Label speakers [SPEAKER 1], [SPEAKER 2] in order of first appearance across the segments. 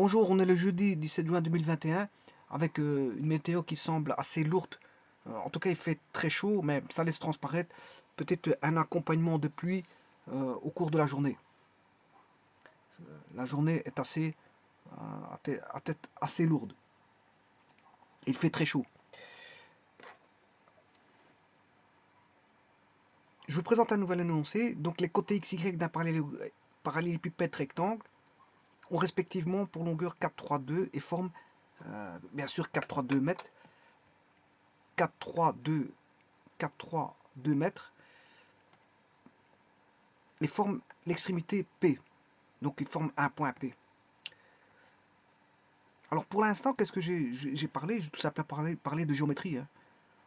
[SPEAKER 1] Bonjour, on est le jeudi 17 juin 2021 avec une météo qui semble assez lourde. En tout cas, il fait très chaud, mais ça laisse transparaître peut-être un accompagnement de pluie au cours de la journée. La journée est assez à tête assez lourde. Il fait très chaud. Je vous présente un nouvel énoncé. Donc, les côtés XY d'un parallélépipède rectangle ont respectivement pour longueur 4,3,2 et forment bien sûr 4,3,2 mètres. 4,3,2 4,3,2 mètres et forment l'extrémité P. Donc ils forment un point P. Alors pour l'instant, qu'est-ce que j'ai parlé? J'ai tout simplement parlé de géométrie. Hein.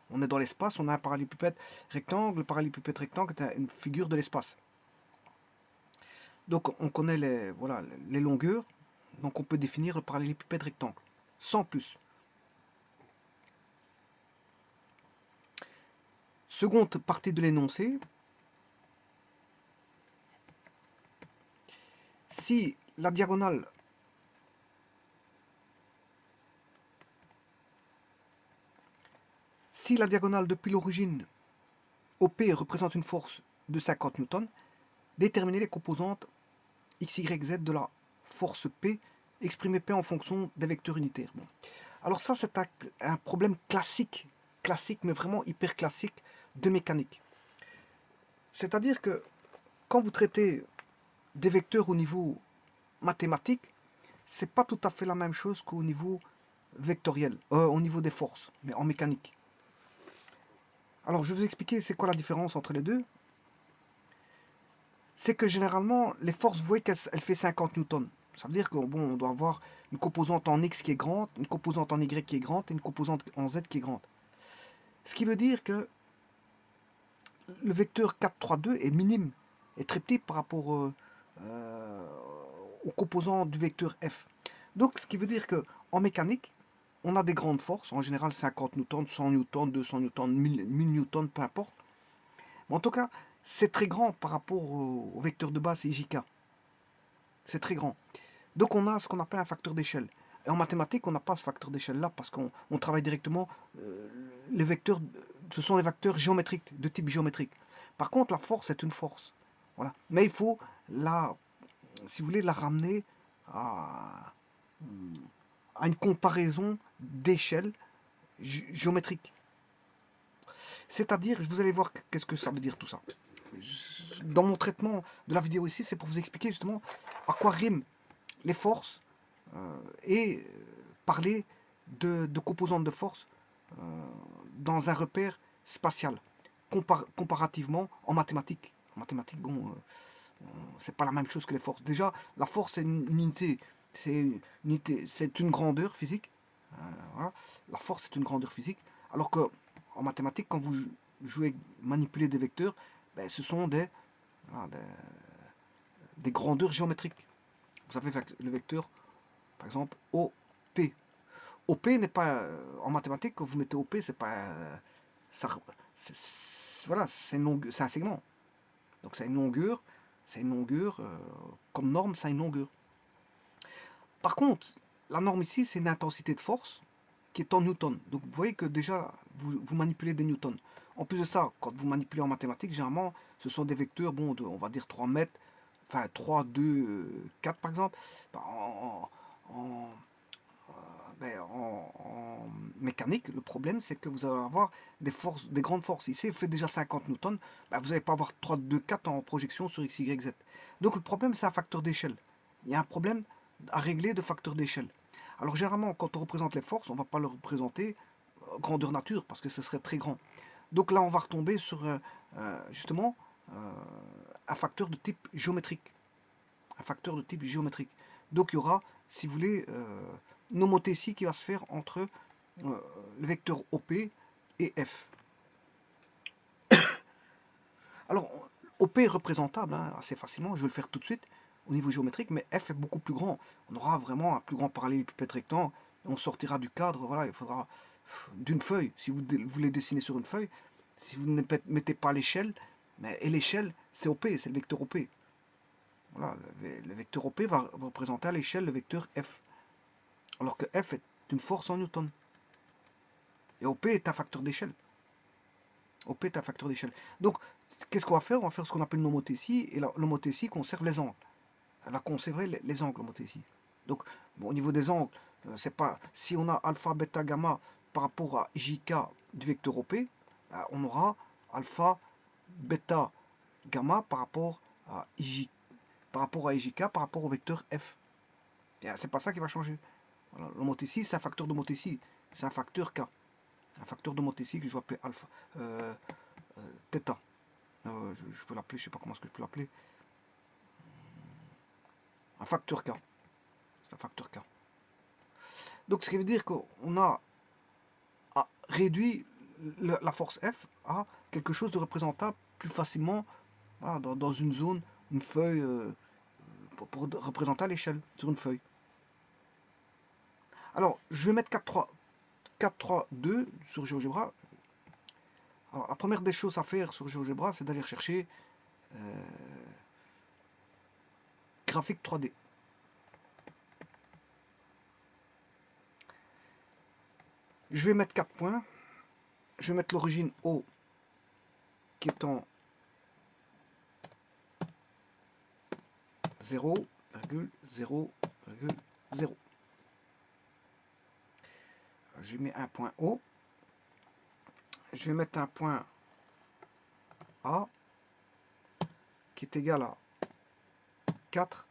[SPEAKER 1] On est dans l'espace, on a un parallélépipède rectangle. Le parallélépipède rectangle est une figure de l'espace. Donc on connaît voilà, les longueurs. Donc on peut définir le parallélépipède rectangle. Sans plus. Seconde partie de l'énoncé. Si la diagonale depuis l'origine OP représente une force de 50 newtons, déterminez les composantes x, y, z de la force P, exprimée P en fonction des vecteurs unitaires. Bon. Alors ça, c'est un problème classique, mais vraiment hyper classique de mécanique. C'est-à-dire que quand vous traitez des vecteurs au niveau mathématique, c'est pas tout à fait la même chose qu'au niveau vectoriel, au niveau des forces, mais en mécanique. Alors je vais vous expliquer c'est quoi la différence entre les deux. C'est que généralement, les forces, vous voyez qu'elle fait 50 newtons. Ça veut dire qu'on bon, on doit avoir une composante en X qui est grande, une composante en Y qui est grande et une composante en Z qui est grande. Ce qui veut dire que le vecteur 4, 3, 2 est minime, est très petit par rapport aux composants du vecteur F. Donc ce qui veut dire qu'en mécanique, on a des grandes forces, en général 50 newtons, 100 newtons, 200 newtons, 1000 newtons, peu importe. Mais en tout cas, c'est très grand par rapport au vecteur de base, c'est JK. C'est très grand. Donc on a ce qu'on appelle un facteur d'échelle. Et en mathématiques, on n'a pas ce facteur d'échelle-là parce qu'on travaille directement. Les vecteurs, ce sont des vecteurs géométriques, de type géométrique. Par contre, la force est une force. Voilà. Mais il faut si vous voulez, la ramener à, une comparaison d'échelle géométrique. C'est-à-dire, vous allez voir qu'est-ce que ça veut dire tout ça. Dans mon traitement de la vidéo ici, c'est pour vous expliquer justement à quoi riment les forces et parler de composantes de force dans un repère spatial, comparativement en mathématiques. En mathématiques, bon, c'est pas la même chose que les forces. Déjà, la force, c'est une unité, c'est une grandeur physique. Voilà. La force, c'est une grandeur physique. Alors que en mathématiques, quand vous jouez, manipulez des vecteurs, ben, ce sont voilà, des grandeurs géométriques. Vous avez le vecteur, par exemple, OP. OP n'est pas en mathématiques, quand vous mettez OP, c'est pas ça, voilà, c'est un segment. Donc c'est une longueur, comme norme, c'est une longueur. Par contre, la norme ici, c'est une intensité de force qui est en newton. Donc vous voyez que déjà, vous manipulez des newtons. En plus de ça, quand vous manipulez en mathématiques, généralement, ce sont des vecteurs, bon, on va dire 3 mètres, enfin 3, 2, 4 par exemple. En, en mécanique, le problème c'est que vous allez avoir des grandes forces. Ici, vous faites déjà 50 newtons, ben, vous n'allez pas avoir 3, 2, 4 en projection sur x, y, z. Donc le problème, c'est un facteur d'échelle. Il y a un problème à régler de facteur d'échelle. Alors généralement, quand on représente les forces, on ne va pas le représenter grandeur nature, parce que ce serait très grand. Donc là, on va retomber sur justement un facteur de type géométrique. Un facteur de type géométrique. Donc il y aura, si vous voulez, une homothétie qui va se faire entre le vecteur OP et F. Alors, OP est représentable hein, assez facilement, je vais le faire tout de suite au niveau géométrique, mais F est beaucoup plus grand. On aura vraiment un plus grand parallélépipède rectangle, on sortira du cadre, voilà, il faudra d'une feuille, si vous voulez dessiner sur une feuille, si vous ne mettez pas l'échelle, et l'échelle, c'est OP, c'est le vecteur OP. Voilà, le vecteur OP va représenter à l'échelle le vecteur F. Alors que F est une force en newton. Et OP est un facteur d'échelle. OP est un facteur d'échelle. Donc, qu'est-ce qu'on va faire? On va faire ce qu'on appelle l'homothétie. Et l'homothétie conserve les angles. Elle va conserver les angles, l'homothétie. Donc, bon, au niveau des angles, c'est pas. Si on a alpha, bêta, gamma par rapport à JK du vecteur OP, on aura alpha, bêta, gamma par rapport à IJ, par rapport à IJK, par rapport au vecteur F. Et c'est pas ça qui va changer. Voilà, l'homothétie, c'est un facteur d'homothétie. C'est un facteur K. Un facteur d'homothétie que je vais appeler alpha, θ. Je peux l'appeler, je sais pas comment est-ce que je peux l'appeler. Un facteur K. C'est un facteur K. Donc ce qui veut dire qu'on a réduit la force F à quelque chose de représentable plus facilement, voilà, dans une zone, une feuille, pour représenter à l'échelle sur une feuille. Alors, je vais mettre 4.3.2 sur GeoGebra. Alors, la première des choses à faire sur GeoGebra, c'est d'aller chercher graphique 3D. Je vais mettre 4 points. Je vais mettre l'origine O qui est en 0,0,0. Je mets un point O. Je vais mettre un point A qui est égal à 4,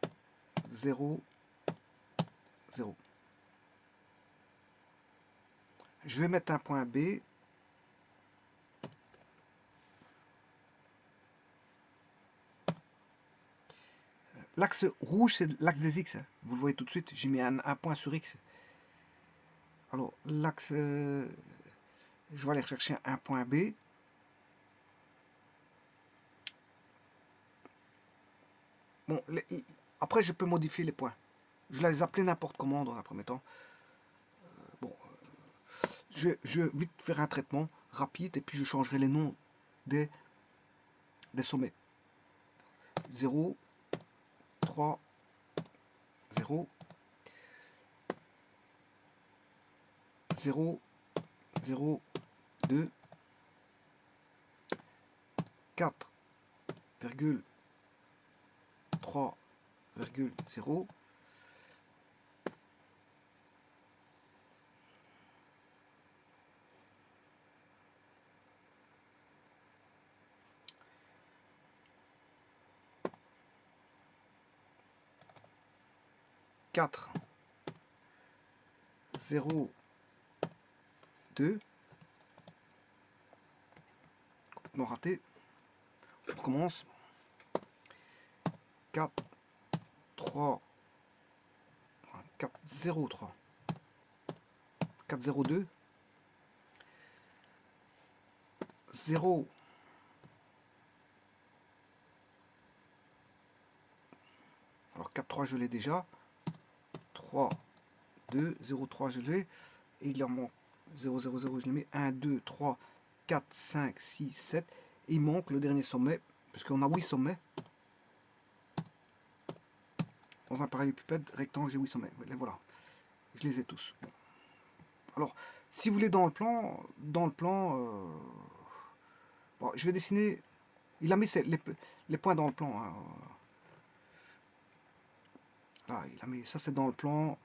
[SPEAKER 1] 0, 0. Je vais mettre un point B. L'axe rouge, c'est l'axe des X. Vous le voyez tout de suite. J'ai mis un point sur X. Alors, l'axe... je vais aller chercher un point B. Bon, après, je peux modifier les points. Je vais les appeler n'importe comment dans un premier temps. Bon, je vais vite faire un traitement rapide et puis je changerai les noms des sommets. 0, 3, 0, 0, 0, 2, 4,3,0, 4, 0, 2, complètement raté. On recommence. 4, 3, 4, 0, 3, 4, 0, 2, 0, alors 4, 3 je l'ai déjà, 3, 2, 0, 3 je l'ai, et il en manque 0, 0, 0, je l'ai mis, 1, 2, 3, 4, 5, 6, 7, et il manque le dernier sommet, parce qu'on a 8 sommets. Dans un parallélépipède rectangle, j'ai 8 sommets, les voilà, je les ai tous. Bon. Alors, si vous voulez dans le plan, bon, je vais dessiner, il a mis les points dans le plan, hein. Là, il a mis, ça c'est dans le plan.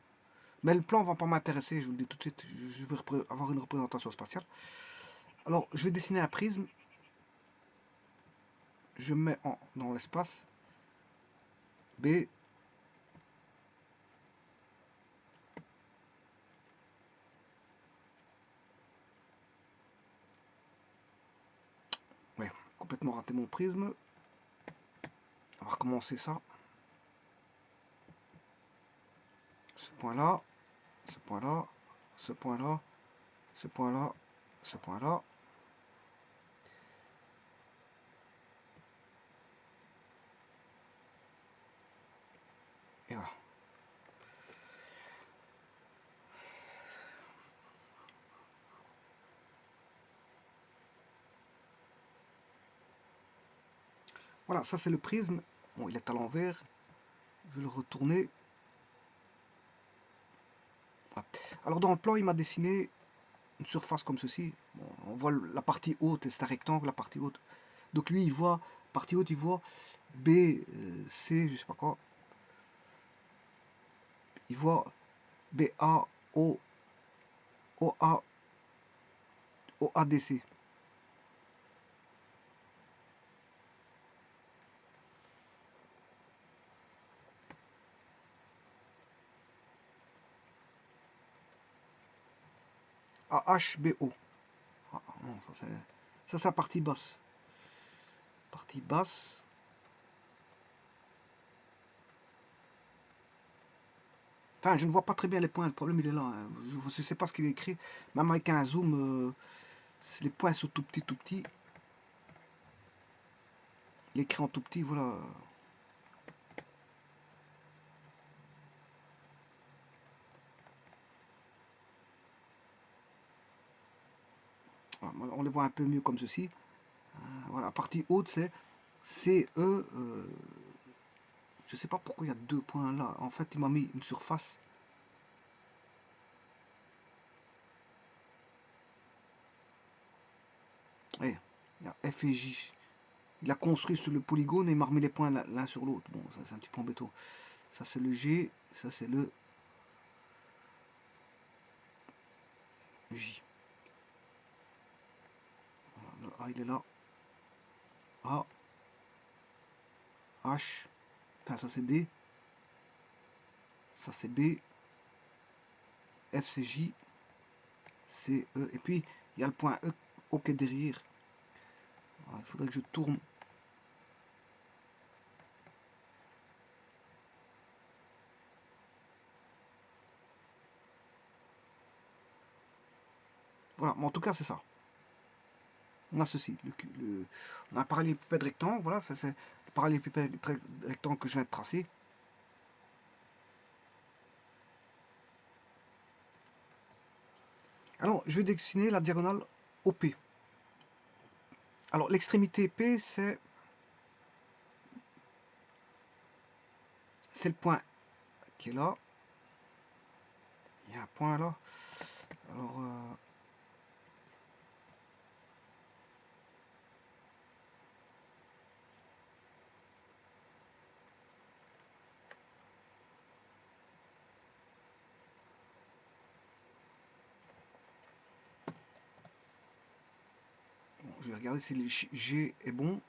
[SPEAKER 1] Mais le plan va pas m'intéresser, je vous le dis tout de suite, je veux avoir une représentation spatiale. Alors, je vais dessiner un prisme. Je mets dans l'espace B. Ouais, complètement raté mon prisme. On va recommencer ça. Ce point-là, ce point-là, ce point-là, ce point-là, ce point-là. Et voilà. Voilà, ça c'est le prisme. Bon, il est à l'envers. Je vais le retourner. Hop. Alors dans le plan, il m'a dessiné une surface comme ceci. Bon, on voit la partie haute, c'est un rectangle, la partie haute. Donc lui, il voit, partie haute, il voit B, C, je sais pas quoi. Il voit B, A, O, O, A, O, A, D, C. A, H, B, O. Ah, non, ça c'est la partie basse. Partie basse. Enfin, je ne vois pas très bien les points, le problème il est là, hein. Je ne sais pas ce qu'il est écrit. Même avec un zoom, les points sont tout petits, tout petits. L'écran tout petit, voilà. Voilà, on les voit un peu mieux comme ceci. Voilà, partie haute, c'est C, E. Je sais pas pourquoi il y a deux points là. En fait, il m'a mis une surface. Ouais, il y a F et J. Il a construit sur le polygone et il m'a remis les points l'un sur l'autre. Bon, ça c'est un petit peu embêtant. Ça c'est le G, ça c'est le J. Voilà, le A il est là. A, H, enfin ça c'est D, ça c'est B, F c'est J, C, E, et puis il y a le point E, O qui est derrière. Voilà, il faudrait que je tourne. Voilà, mais en tout cas c'est ça. On a ceci, on a un parallélépipède rectangle, voilà, ça c'est le parallélépipède rectangle que je viens de tracer. Alors, je vais dessiner la diagonale OP. Alors, l'extrémité P, c'est le point qui est là. Il y a un point là. Alors, bon, je vais regarder si le G est bon.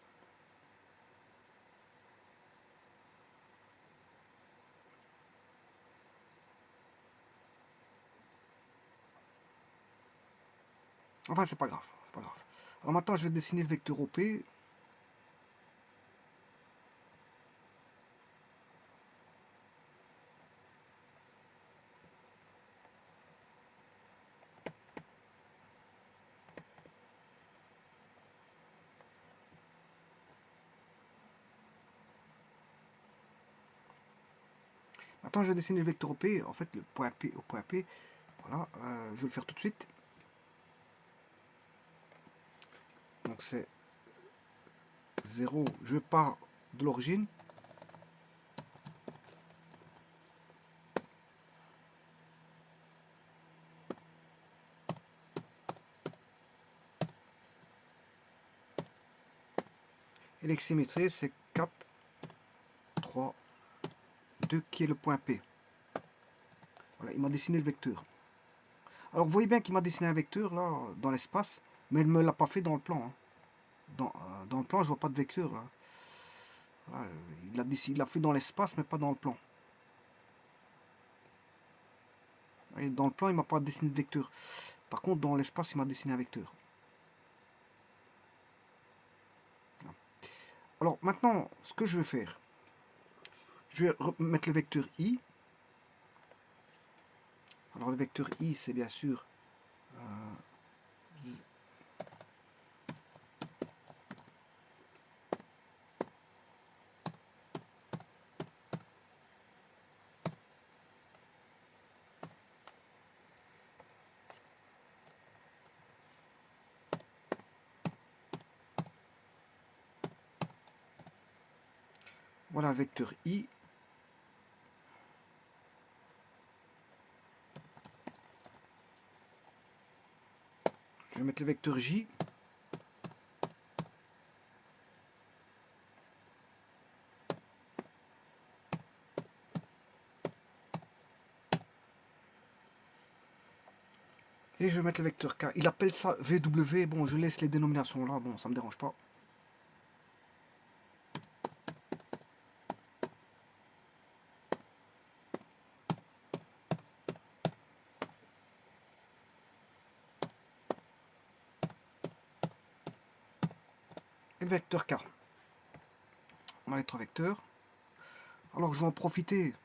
[SPEAKER 1] Enfin, c'est pas grave, c'est pas grave. Alors maintenant, je vais dessiner le vecteur OP. Maintenant, je vais dessiner le vecteur OP. En fait, le point P au point P. Voilà, je vais le faire tout de suite. Donc, c'est 0. Je pars de l'origine. Et l'extrémité, c'est 4, 3, 2, qui est le point P. Voilà, il m'a dessiné le vecteur. Alors, vous voyez bien qu'il m'a dessiné un vecteur, là, dans l'espace, mais il ne me l'a pas fait dans le plan, hein. Dans le plan, je vois pas de vecteur, là. Voilà, il l'a fait dans l'espace, mais pas dans le plan. Et dans le plan, il m'a pas dessiné de vecteur. Par contre, dans l'espace, il m'a dessiné un vecteur. Voilà. Alors, maintenant, ce que je vais faire, je vais mettre le vecteur I. Alors, le vecteur I, c'est bien sûr voilà le vecteur I. vais mettre le vecteur J. Et je vais mettre le vecteur K. Il appelle ça VW. Bon, je laisse les dénominations là. Bon, ça me dérange pas. Et le vecteur K. On a les 3 vecteurs. Alors, je vais en profiter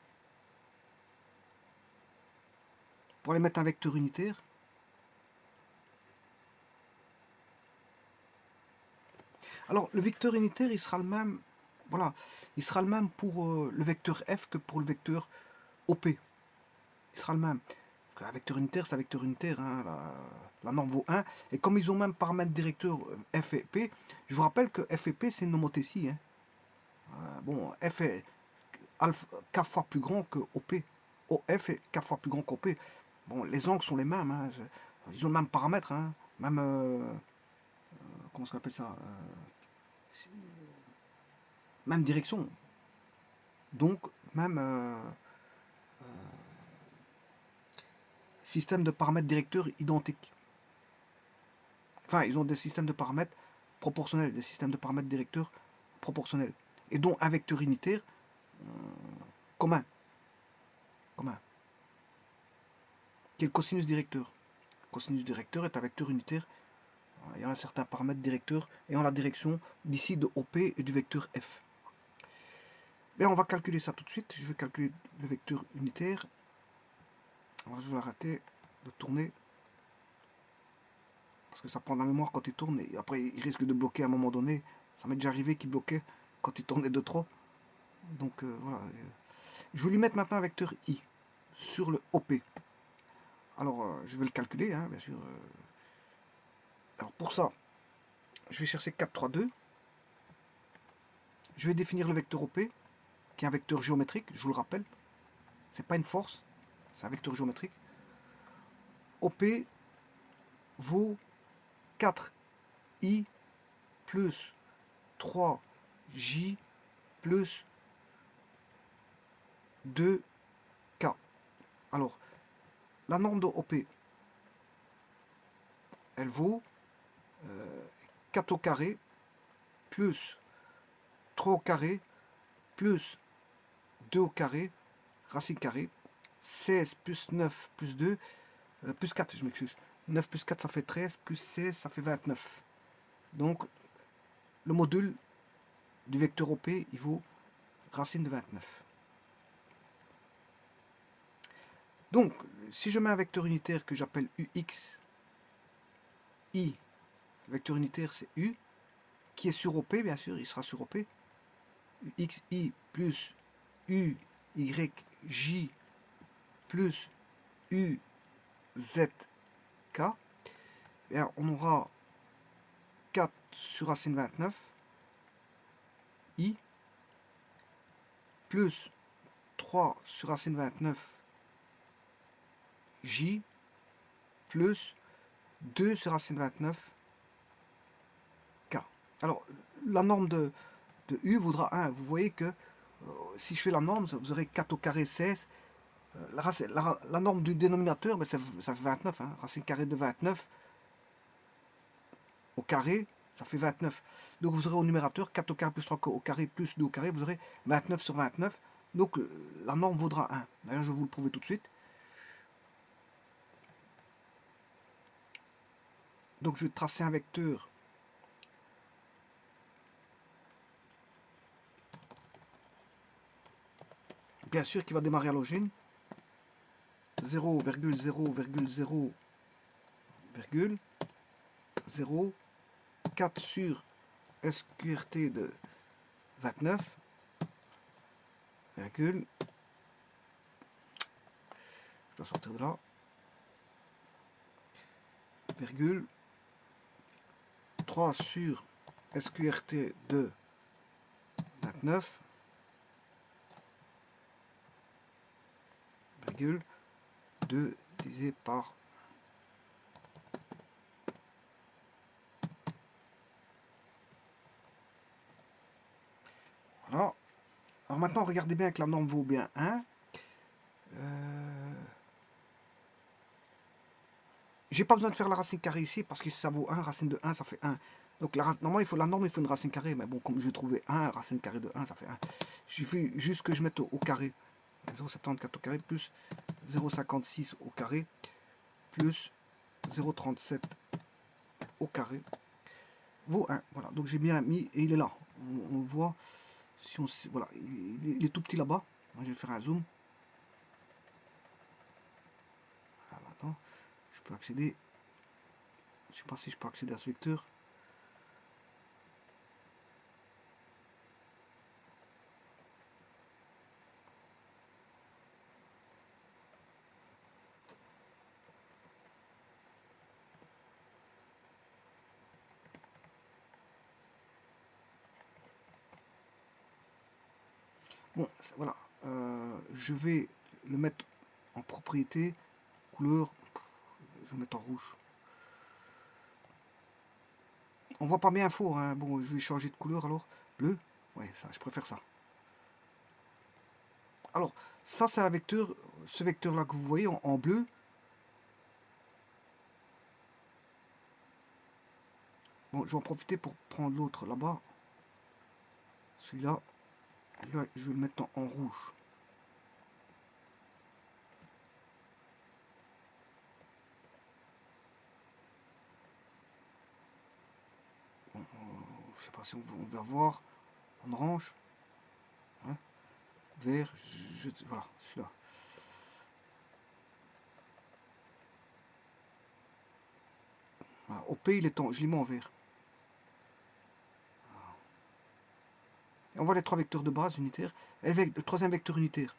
[SPEAKER 1] pour aller mettre un vecteur unitaire. Alors, le vecteur unitaire, il sera le même, voilà, il sera le même pour le vecteur f que pour le vecteur OP. Il sera le même. Un vecteur unitaire, c'est un vecteur unitaire, hein, la norme vaut 1. Et comme ils ont même paramètres directeurs f et p, je vous rappelle que f et p, c'est une nomothétie. Hein. Bon, f est k fois plus grand que OP. OF est k fois plus grand qu'OP. Bon, les angles sont les mêmes. Hein, ils ont le même paramètre. Hein, même, comment on appelle ça même direction. Donc, même système de paramètres directeurs identiques. Enfin, ils ont des systèmes de paramètres proportionnels, des systèmes de paramètres directeurs proportionnels. Et dont un vecteur unitaire commun. Qui est le cosinus directeur. Le cosinus directeur est un vecteur unitaire ayant un certain paramètre directeur ayant la direction d'ici de OP et du vecteur F. Bien, on va calculer ça tout de suite. Je vais calculer le vecteur unitaire. Alors, je vais arrêter de tourner. Parce que ça prend de la mémoire quand il tourne. Et après, il risque de bloquer à un moment donné. Ça m'est déjà arrivé qu'il bloquait quand il tournait de trop. Donc, voilà. Je vais lui mettre maintenant un vecteur I sur le OP. Alors, je vais le calculer, hein, bien sûr. Alors, pour ça, je vais chercher 4, 3, 2. Je vais définir le vecteur OP, qui est un vecteur géométrique, je vous le rappelle. C'est pas une force, c'est un vecteur géométrique. OP vaut 4i plus 3j plus 2k. Alors, la norme de OP, elle vaut 4 au carré plus 3 au carré plus 2 au carré, racine carrée, 16 plus 9 plus 2, plus 4, je m'excuse. 9 plus 4, ça fait 13, plus 16, ça fait 29. Donc, le module du vecteur OP, il vaut racine de 29. Donc, si je mets un vecteur unitaire que j'appelle UX, I, le vecteur unitaire c'est U, qui est sur OP, bien sûr, il sera sur OP. UXI plus UYJ plus UZK, bien, on aura 4 sur racine 29, I, plus 3 sur racine 29, J, plus 2 sur racine 29, K. Alors, la norme de U vaudra 1. Vous voyez que si je fais la norme, vous aurez 4 au carré 16. La norme du dénominateur, ben, ça fait 29. Hein. Racine carrée de 29 au carré, ça fait 29. Donc vous aurez au numérateur 4 au carré plus 3 au carré plus 2 au carré, vous aurez 29 sur 29. Donc la norme vaudra 1. D'ailleurs, je vais vous le prouver tout de suite. Donc je vais tracer un vecteur bien sûr qui va démarrer à l'origine. 0,0,0, 0, 4 sur SQRT de 29, virgule, je dois sortir de là, virgule, 3 sur SQRT de 29, virgule, 2 divisé par Alors, alors maintenant, regardez bien que la norme vaut bien 1. J'ai pas besoin de faire la racine carrée ici, parce que si ça vaut 1, racine de 1, ça fait 1. Donc normalement, la norme, il faut une racine carrée. Mais bon, comme je vais trouver 1, racine carrée de 1, ça fait 1. Il suffit juste que je mette au carré. 0,74 au carré plus 0,56 au carré plus 0,37 au carré vaut 1. Voilà, donc j'ai bien mis, et il est là. On voit, si on, voilà, il est tout petit là-bas. Je vais faire un zoom. Ah, maintenant, je peux accéder. Je sais pas si je peux accéder à ce vecteur. Bon, voilà. Je vais le mettre en propriété, couleur, je vais mettre en rouge. On voit pas bien fort, hein. Bon, je vais changer de couleur alors. Bleu, ouais, ça, je préfère ça. Alors, ça c'est un vecteur, ce vecteur là que vous voyez en bleu. Bon, je vais en profiter pour prendre l'autre là-bas. Celui-là, là, je vais le mettre en rouge. Bon, je sais pas si on va voir en orange, hein, vert, voilà, celui-là. Voilà, au P, il est je l'ai mis en vert. Et on voit les trois vecteurs de base unitaires. Et le troisième vecteur unitaire.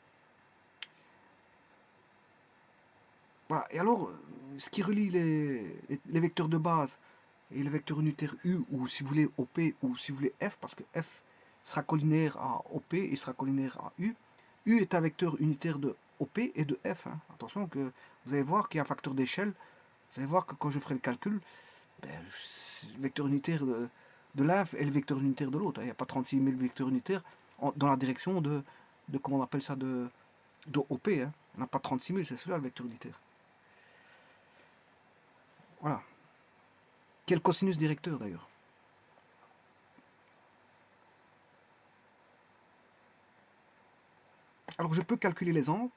[SPEAKER 1] Voilà. Et alors, ce qui relie les vecteurs de base et le vecteur unitaire U, ou si vous voulez OP, ou si vous voulez F, parce que F sera collinaire à OP et sera collinaire à U. U est un vecteur unitaire de OP et de F. Hein. Attention que vous allez voir qu'il y a un facteur d'échelle. Vous allez voir que quand je ferai le calcul, ben, le vecteur unitaire de l'un est le vecteur unitaire de l'autre. Hein. Il n'y a pas 36 000 vecteurs unitaires dans la direction de comment on appelle ça, de OP. Hein. On n'a pas 36 000, c'est celui-là le vecteur unitaire. Voilà. Quel cosinus directeur d'ailleurs. Alors je peux calculer les angles.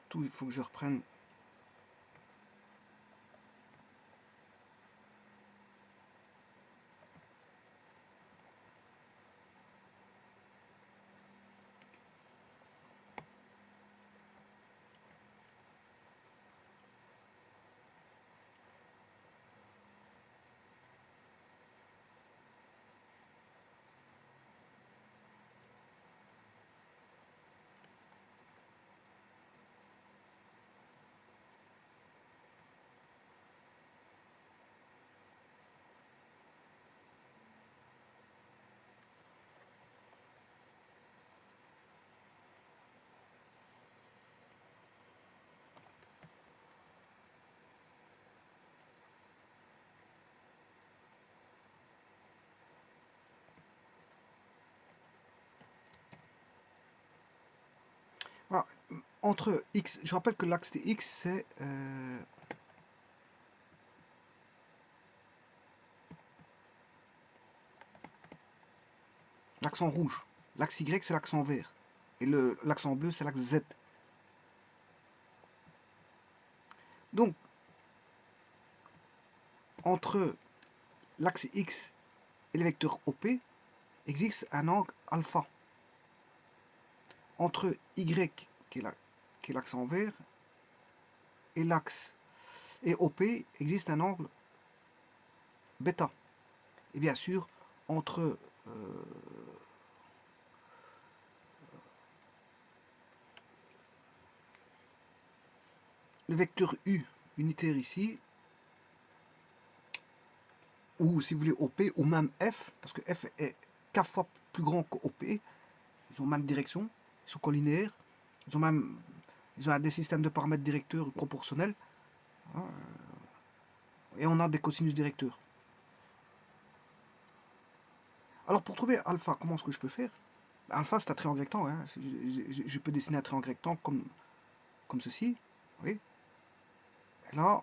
[SPEAKER 1] Tout, il faut que je reprenne. Voilà. Entre X, je rappelle que l'axe de X, c'est l'accent rouge. L'axe Y, c'est l'accent vert. Et l'accent bleu, c'est l'axe Z. Donc, entre l'axe X et le vecteur OP, existe un angle alpha. Entre Y, qui est l'accent vert, et l'axe et OP, existe un angle bêta. Et bien sûr, entre le vecteur U unitaire ici, ou si vous voulez OP, ou même F, parce que F est 4 fois plus grand que OP, ils ont même direction, ils sont collinéaires, ils ont des systèmes de paramètres directeurs proportionnels, hein, et on a des cosinus directeurs. Alors pour trouver alpha, comment est-ce que je peux faire? Alpha c'est un triangle rectangle, hein. Je peux dessiner un triangle rectangle comme ceci, oui. Et là,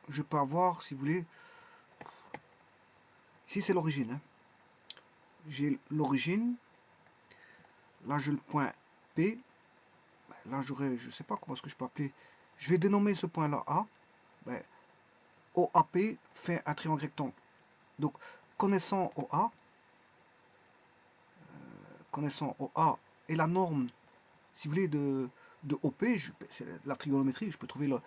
[SPEAKER 1] je peux avoir, si vous voulez, ici c'est l'origine, hein. J'ai l'origine, là j'ai le point P, là j'aurais, je sais pas comment est-ce que je peux appeler, je vais dénommer ce point là A, ben, OAP fait un triangle rectangle. Donc connaissant OA et la norme, si vous voulez, de OP, c'est la trigonométrie, je peux trouver le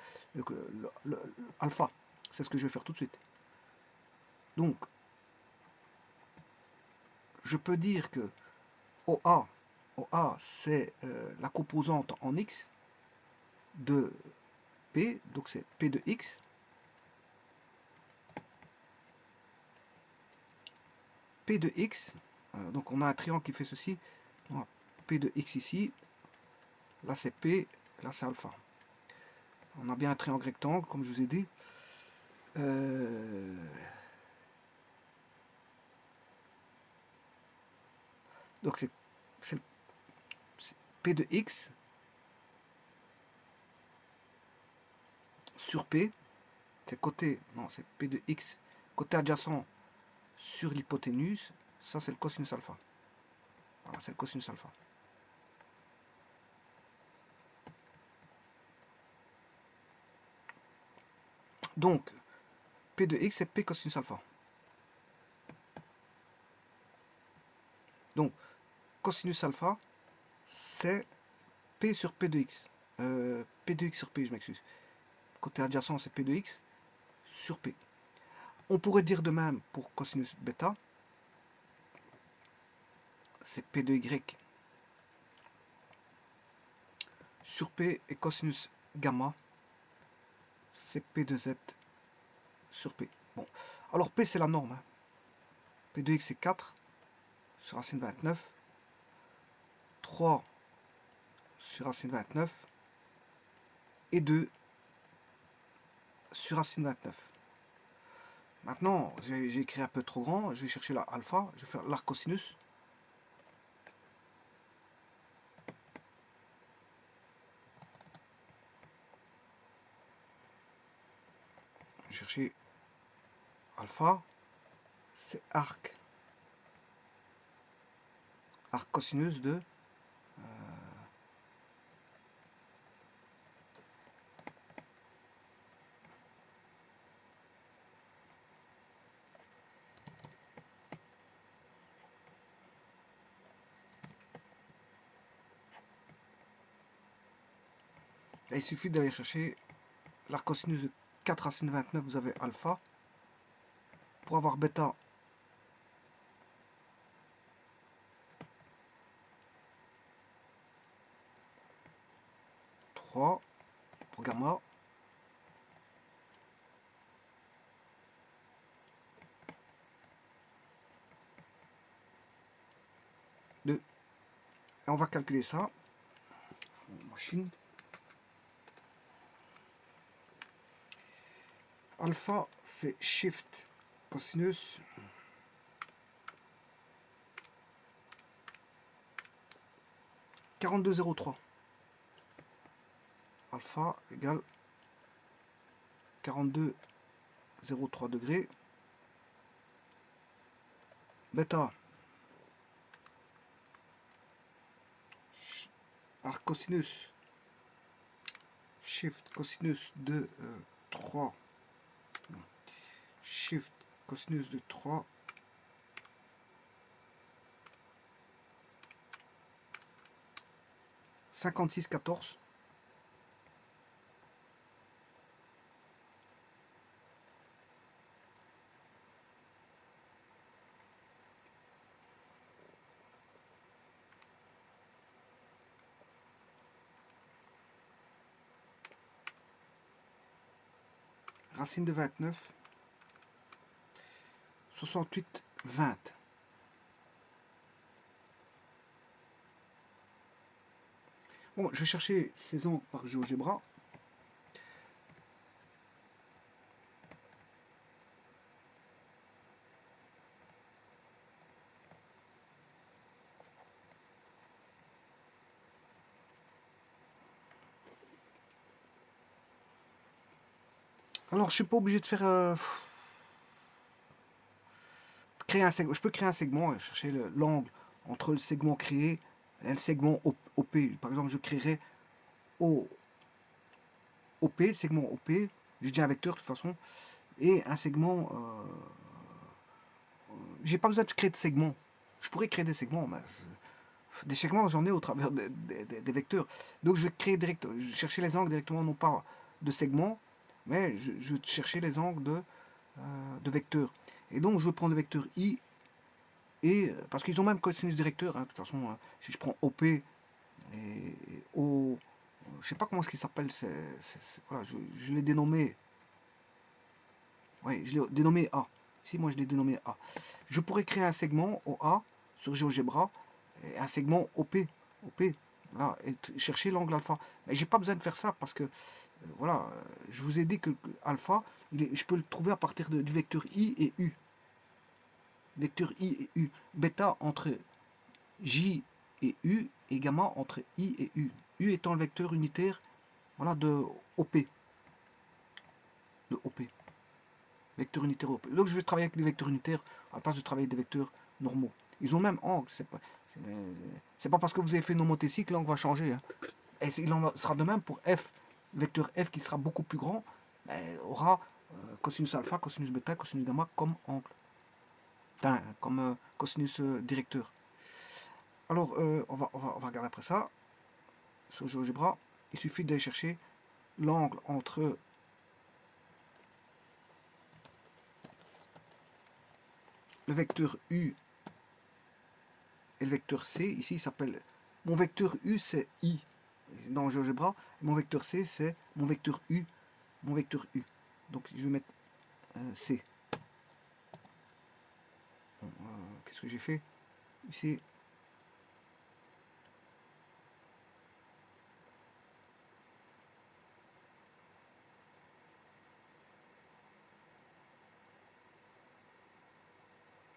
[SPEAKER 1] alpha. C'est ce que je vais faire tout de suite. Donc, je peux dire que OA c'est la composante en X de P, donc c'est P de X. P de X, donc on a un triangle qui fait ceci. On a P de X ici, là c'est P, là c'est alpha. On a bien un triangle rectangle, comme je vous ai dit. Donc c'est P de X sur P, c'est côté, non c'est P de X, côté adjacent sur l'hypoténuse, ça c'est le cosinus alpha. Voilà, c'est le cosinus alpha. Donc, P de X c'est P cosinus alpha. Donc, cosinus alpha, c'est P sur P de X. P de X sur P, je m'excuse. Côté adjacent, c'est P de X sur P. On pourrait dire de même pour cosinus bêta, c'est P de Y sur P, et cosinus gamma, c'est P de Z sur P. Bon, alors P c'est la norme, hein. P de X c'est 4 sur racine 29, 3 sur racine 29 et 2 sur racine 29. Maintenant, j'ai écrit un peu trop grand, je vais chercher la alpha, je vais faire l'arc cosinus. Je vais chercher alpha, c'est arc cosinus de là, il suffit d'aller chercher l'arc cosinus de 4 racine 29, vous avez alpha. Pour avoir bêta, pour gamma, 2. Et on va calculer ça. Machine. Alpha, c'est shift cosinus « 42,03. Alpha égale 42,03 degrés. Bêta, arc cosinus, shift cosinus de 3, shift cosinus de 3, 56,14. Racine de 29. 68, 20. Bon, je vais chercher ces angles par GeoGebra. Alors, je suis pas obligé de faire créer un segment. Je peux créer un segment et chercher l'angle entre le segment créé et le segment OP. Par exemple, je créerai OP, segment OP. J'ai déjà un vecteur de toute façon. Et un segment. J'ai pas besoin de créer de segments. Je pourrais créer des segments, mais des segments, j'en ai au travers des vecteurs. Donc, je vais créer directement, chercher les angles directement, non pas de segments, mais je vais chercher les angles de vecteurs. Et donc, je vais prendre le vecteur I, et parce qu'ils ont même cosinus directeur, hein, de toute façon, hein, si je prends OP et O, je sais pas comment est-ce qu'il s'appelle, voilà, je l'ai dénommé, oui, je l'ai dénommé A. Si moi je l'ai dénommé A. Je pourrais créer un segment OA sur GeoGebra, et un segment OP, voilà, et chercher l'angle alpha. Mais j'ai pas besoin de faire ça parce que, voilà, je vous ai dit que alpha, je peux le trouver à partir du vecteur I et U. Vecteur I et U. Bêta entre J et U et gamma entre I et U. U étant le vecteur unitaire, voilà, de OP. De OP. Vecteur unitaire OP. Donc je vais travailler avec des vecteurs unitaires à la place de travailler avec des vecteurs normaux. Ils ont même angle. C'est pas parce que vous avez fait nomothésie que l'angle va changer. Hein. Et il en sera de même pour F. Vecteur F qui sera beaucoup plus grand aura cosinus alpha, cosinus bêta, cosinus gamma comme angle. Enfin, comme cosinus directeur. Alors, on va regarder après ça. Sur GeoGebra, il suffit d'aller chercher l'angle entre le vecteur U et le vecteur C. Ici, il s'appelle... Mon vecteur U, c'est I dans GeoGebra. Mon vecteur C, c'est mon vecteur U. Mon vecteur U. Donc, je vais mettre C. Bon, qu'est-ce que j'ai fait ici?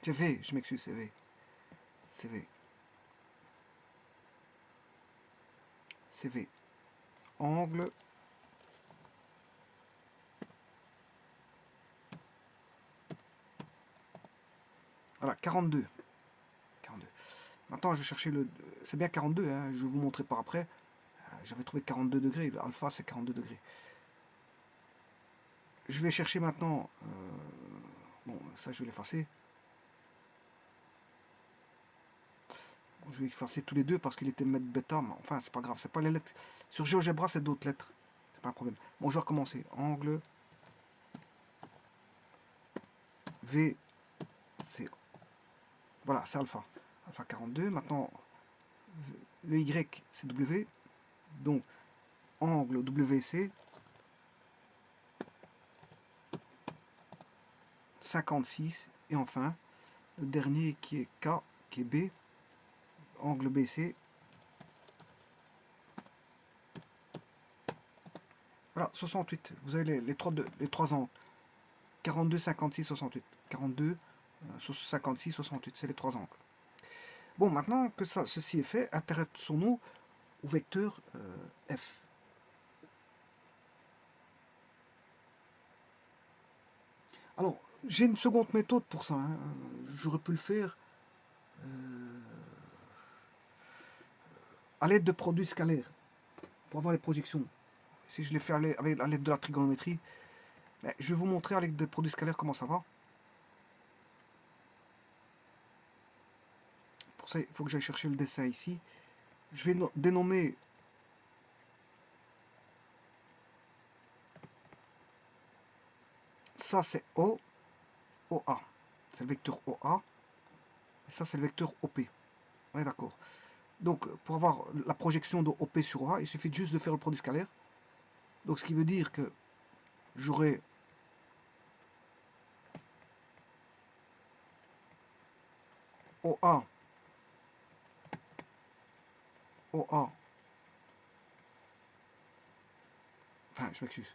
[SPEAKER 1] C'est V, je m'excuse, c'est V. C'est V. C'est V. Angle. Voilà, 42. 42. Maintenant, je vais chercher le... C'est bien 42, hein, je vais vous montrer par après. J'avais trouvé 42 degrés. Le alpha, c'est 42 degrés. Je vais chercher maintenant... bon, ça, je vais l'effacer. Bon, je vais effacer tous les deux parce qu'il était mettre bêta. Mais enfin, c'est pas grave. C'est pas les lettres. Sur GeoGebra, c'est d'autres lettres. C'est pas un problème. Bon, je vais recommencer. Angle... V... C... Voilà, c'est alpha. Alpha 42. Maintenant, le Y, c'est W. Donc, angle WC, 56. Et enfin, le dernier qui est K, qui est B, angle BC. Voilà, 68. Vous avez les trois angles. 42, 56, 68. 42, 56, 68. C'est les trois angles. Bon, maintenant que ceci est fait, intéressons-nous au vecteur F. Alors, j'ai une seconde méthode pour ça. Hein. J'aurais pu le faire à l'aide de produits scalaires pour avoir les projections. Si je l'ai fait à l'aide de la trigonométrie, ben, je vais vous montrer à l'aide de produits scalaires comment ça va. Pour ça, il faut que j'aille chercher le dessin ici. Je vais dénommer ça, c'est OA. C'est le vecteur OA. Et ça, c'est le vecteur OP. On est d'accord. Donc, pour avoir la projection de OP sur OA, il suffit juste de faire le produit scalaire. Donc, ce qui veut dire que j'aurai OA, OA, enfin je m'excuse,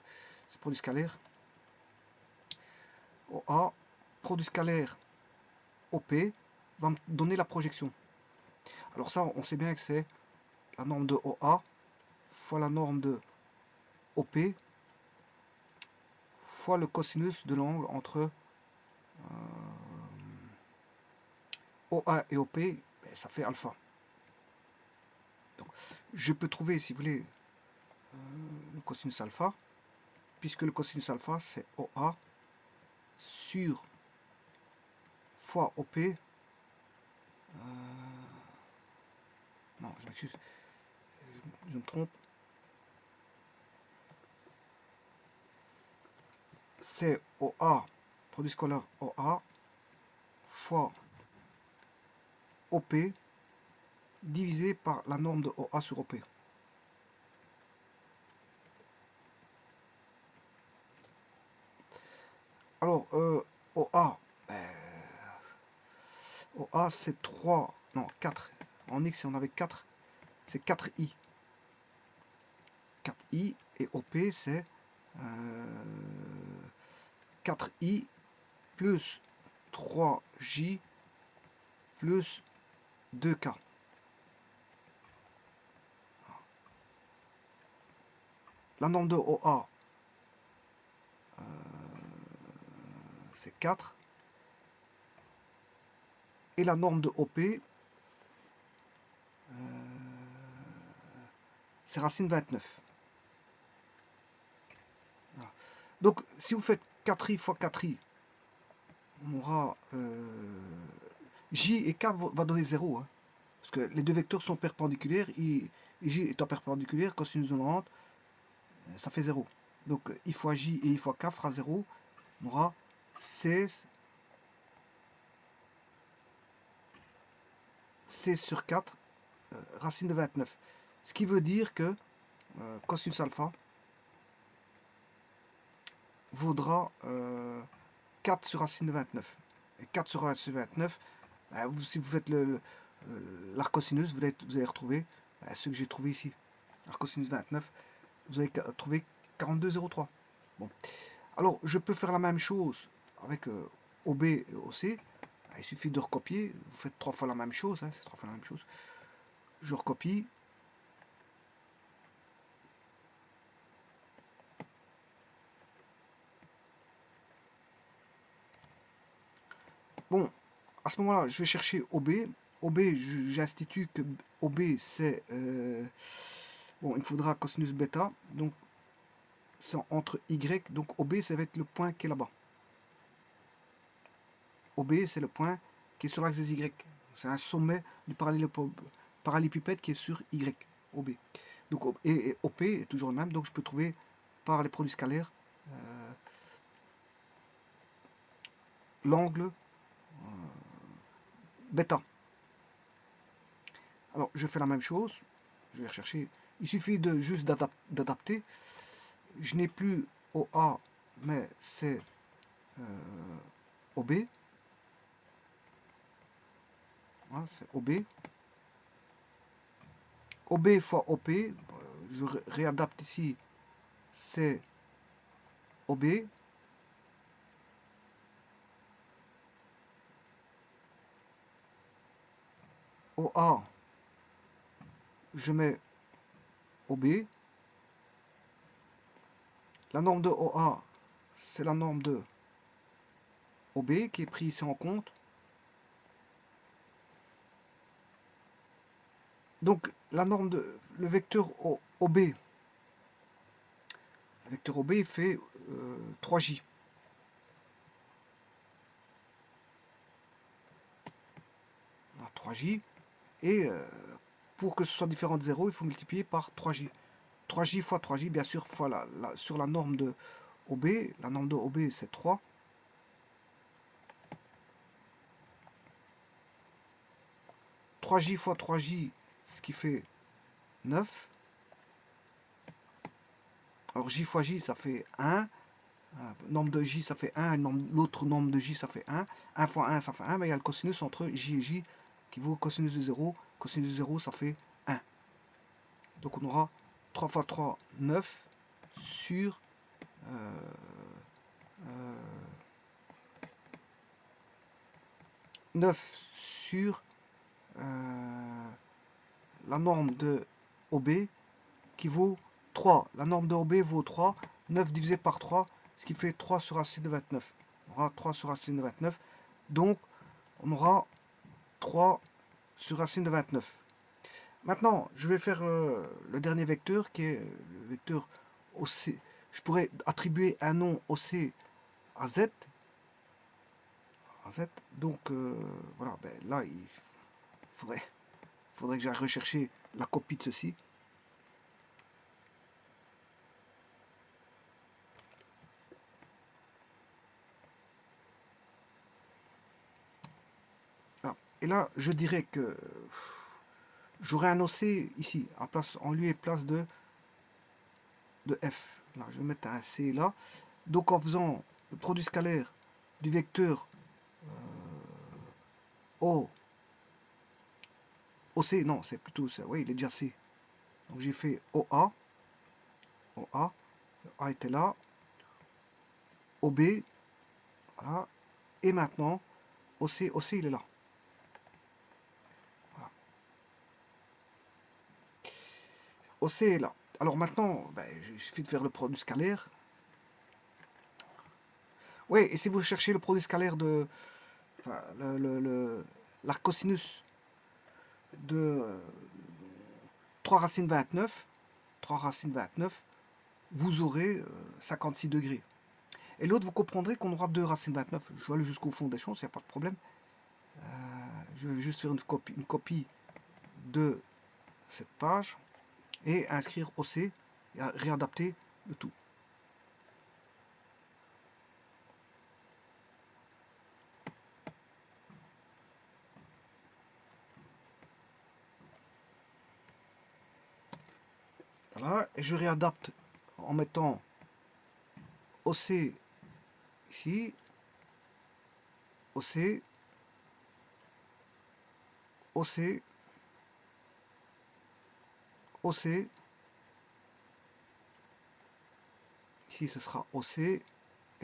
[SPEAKER 1] c'est produit scalaire, OA, produit scalaire OP va me donner la projection. Alors ça, on sait bien que c'est la norme de OA fois la norme de OP fois le cosinus de l'angle entre OA et OP, ben, ça fait alpha. Donc, je peux trouver, si vous voulez, le cosinus alpha, puisque le cosinus alpha, c'est OA sur fois OP. Non, je m'excuse, je me trompe. C'est OA, produit scalaire OA, fois OP, divisé par la norme de OA sur OP. Alors, OA, ben, OA c'est 3, non 4. En X, si on avait 4, c'est 4i. 4i et OP c'est 4i plus 3j plus 2k. La norme de OA, c'est 4. Et la norme de OP, c'est racine 29. Voilà. Donc, si vous faites 4i fois 4i, on aura J et K va donner 0. Hein, parce que les deux vecteurs sont perpendiculaires. Et J étant perpendiculaire, cosinus de 90, ça fait 0. Donc, I fois J et I fois K fera 0. On aura 16 sur 4 racine de 29. Ce qui veut dire que cosinus alpha vaudra 4 sur racine de 29. Et 4 sur racine de 29, si vous faites l'arcosinus, vous allez retrouver ce que j'ai trouvé ici. L'arcosinus 29, vous allez trouver 42,03. Bon. Alors, je peux faire la même chose avec OB et OC. Il suffit de recopier. Vous faites 3 fois la même chose. Hein, c'est 3 fois la même chose. Je recopie. Bon, à ce moment-là, je vais chercher OB. OB, j'institue que OB, c'est... bon, il faudra cosinus bêta. Donc, c'est entre Y. Donc, OB, ça va être le point qui est là-bas. OB, c'est le point qui est sur l'axe des Y. C'est un sommet du parallélépipède qui est sur Y. OB. Donc, et OP est toujours le même. Donc, je peux trouver par les produits scalaires l'angle bêta. Alors, je fais la même chose. Je vais rechercher. Il suffit de juste d'adapter. Je n'ai plus OA, mais c'est OB. Voilà, c'est OB. OB fois OP. Je réadapte ici. C'est OB. OA, je mets OB. La norme de OA, c'est la norme de OB qui est prise ici en compte. Donc, la norme de le vecteur OB, le vecteur OB fait 3J. Voilà, 3J. Et pour que ce soit différent de 0, il faut multiplier par 3J. 3J fois 3J, bien sûr, fois sur la norme de OB. La norme de OB, c'est 3. « 3J fois 3J, ce qui fait 9. Alors J fois J, ça fait 1. Nombre de j, ça fait 1. L'autre nombre de j, ça fait 1. 1 fois 1, ça fait 1. Mais il y a le cosinus entre j et j qui vaut cosinus de 0. Cosinus de 0, ça fait 1. Donc on aura 3 fois 3, 9 sur... Euh, 9 sur la norme de OB qui vaut 3. La norme de OB vaut 3. 9 divisé par 3, ce qui fait 3 sur racine de 29. On aura 3 sur racine de 29. Donc, on aura 3 sur racine de 29. Maintenant, je vais faire le dernier vecteur qui est le vecteur OC. Je pourrais attribuer un nom OC à Z. Donc, voilà, ben, là, il faudrait que j'aille rechercher la copie de ceci. Voilà. Et là, je dirais que j'aurai un OC ici, en lieu et place de F. Là, je vais mettre un C là. Donc, en faisant le produit scalaire du vecteur O, OC, non, c'est plutôt ça. Oui, il est déjà C. Donc, j'ai fait OA. OA. Le A était là. OB. Voilà. Et maintenant, OC, il est là. Voilà. OC est là. Alors maintenant, ben, il suffit de faire le produit scalaire. Oui, et si vous cherchez le produit scalaire de... Enfin, l'arcosinus de 3 racines 29, 3 racines 29, vous aurez 56 degrés. Et l'autre, vous comprendrez qu'on aura 2 racines 29. Je vais aller jusqu'au fond des choses, il n'y a pas de problème. Je vais juste faire une copie de cette page et inscrire OC et réadapter le tout. Voilà, et je réadapte en mettant OC ici, OC, OC, OC, ici ce sera OC, et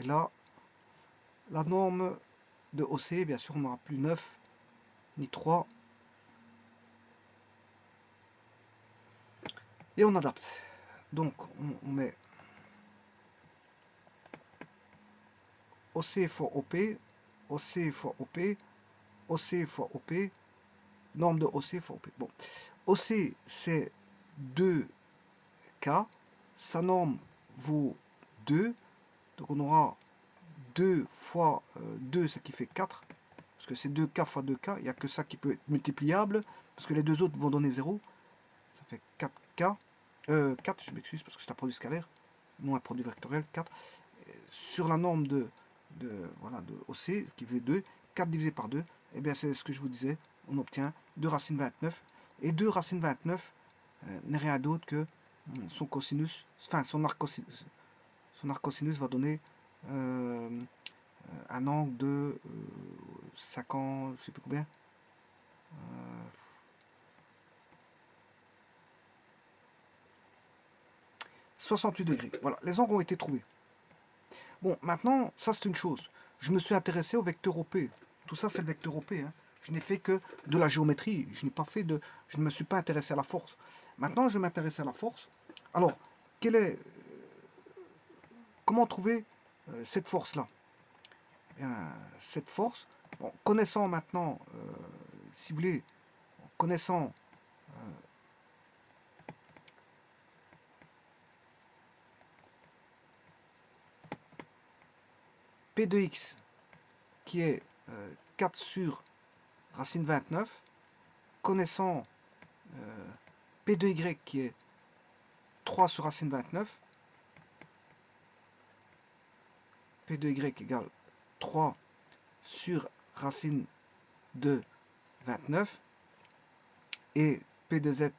[SPEAKER 1] là, la norme de OC, bien sûr, on n'aura plus 9, ni 3, et on adapte. Donc, on met OC fois OP, OC fois OP, OC fois OP, norme de OC fois OP. Bon, OC, c'est 2K, sa norme vaut 2, donc on aura 2 fois 2, ce qui fait 4, parce que c'est 2K fois 2K, il n'y a que ça qui peut être multipliable, parce que les deux autres vont donner 0, ça fait 4K, 4, je m'excuse, parce que c'est un produit scalaire, non un produit vectoriel, 4, sur la norme de OC, qui fait 2, 4 divisé par 2, et eh bien c'est ce que je vous disais, on obtient 2 racines 29, et 2 racines 29 n'est rien d'autre que son cosinus, enfin son arc cosinus va donner un angle de 50, je sais plus combien, 68 degrés. Voilà, les angles ont été trouvés. Bon, maintenant, ça c'est une chose. Je me suis intéressé au vecteur OP. Tout ça, c'est le vecteur OP. Hein. Je n'ai fait que de la géométrie. Je ne me suis pas intéressé à la force. Maintenant, je m'intéresse à la force. Alors, comment trouver cette force-là? Cette force, bon, connaissant maintenant, si vous voulez, connaissant P de x qui est 4 sur racine 29, connaissant P de y qui est 3 sur racine 29, P de y égale 3 sur racine de 29, et P de z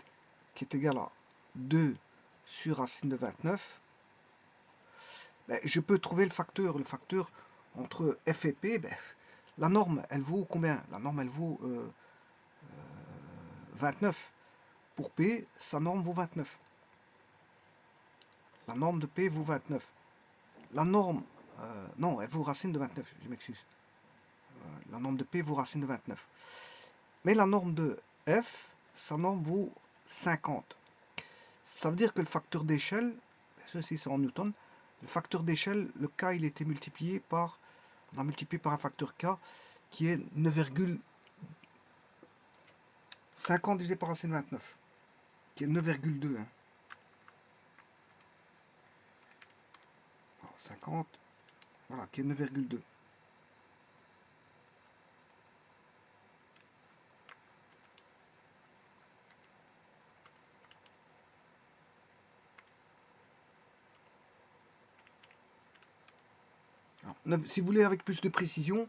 [SPEAKER 1] qui est égal à 2 sur racine de 29, Ben, je peux trouver le facteur. Le facteur entre F et P, ben, la norme, elle vaut combien? La norme, elle vaut 29. Pour P, sa norme vaut 29. La norme de P vaut 29. La norme, non, elle vaut racine de 29, je m'excuse. La norme de P vaut racine de 29. Mais la norme de F, sa norme vaut 50. Ça veut dire que le facteur d'échelle, ceci c'est en Newton, le facteur d'échelle, le K, il a été multiplié par, on a multiplié par un facteur K qui est 9,50 divisé par racine de 29, qui est 9,2. Hein. 50, voilà, qui est 9,2. Si vous voulez avec plus de précision,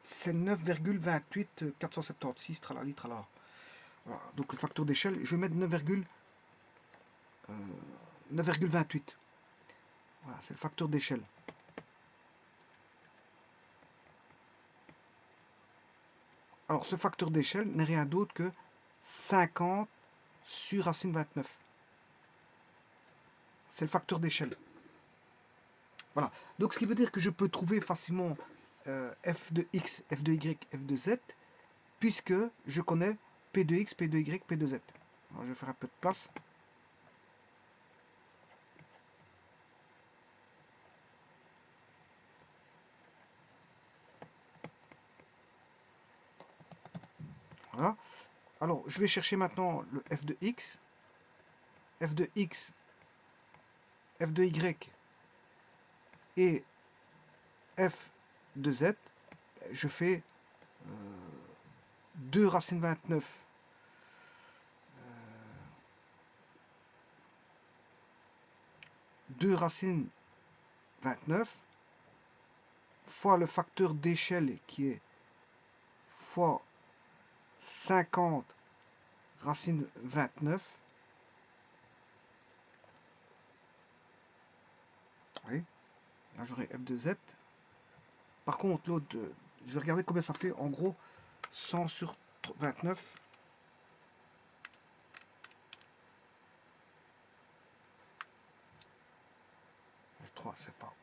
[SPEAKER 1] c'est 9,28 476 tralali tralala. Voilà, donc le facteur d'échelle, je vais mettre 9,28. Voilà, c'est le facteur d'échelle. Alors ce facteur d'échelle n'est rien d'autre que 50 sur racine 29. C'est le facteur d'échelle. Voilà. Donc ce qui veut dire que je peux trouver facilement f de x, f de y, f de z, puisque je connais p de x, p de y, p de z. Alors je vais faire un peu de place. Voilà. Alors je vais chercher maintenant le f de x, f de x, f de y et f de z. Je fais 2 racine 29 2 racine 29 fois le facteur d'échelle qui est fois 50 racine 29. Oui, là j'aurai f de z. Par contre, l'autre, je vais regarder combien ça fait. En gros, 100 sur 29. 3, c'est pas.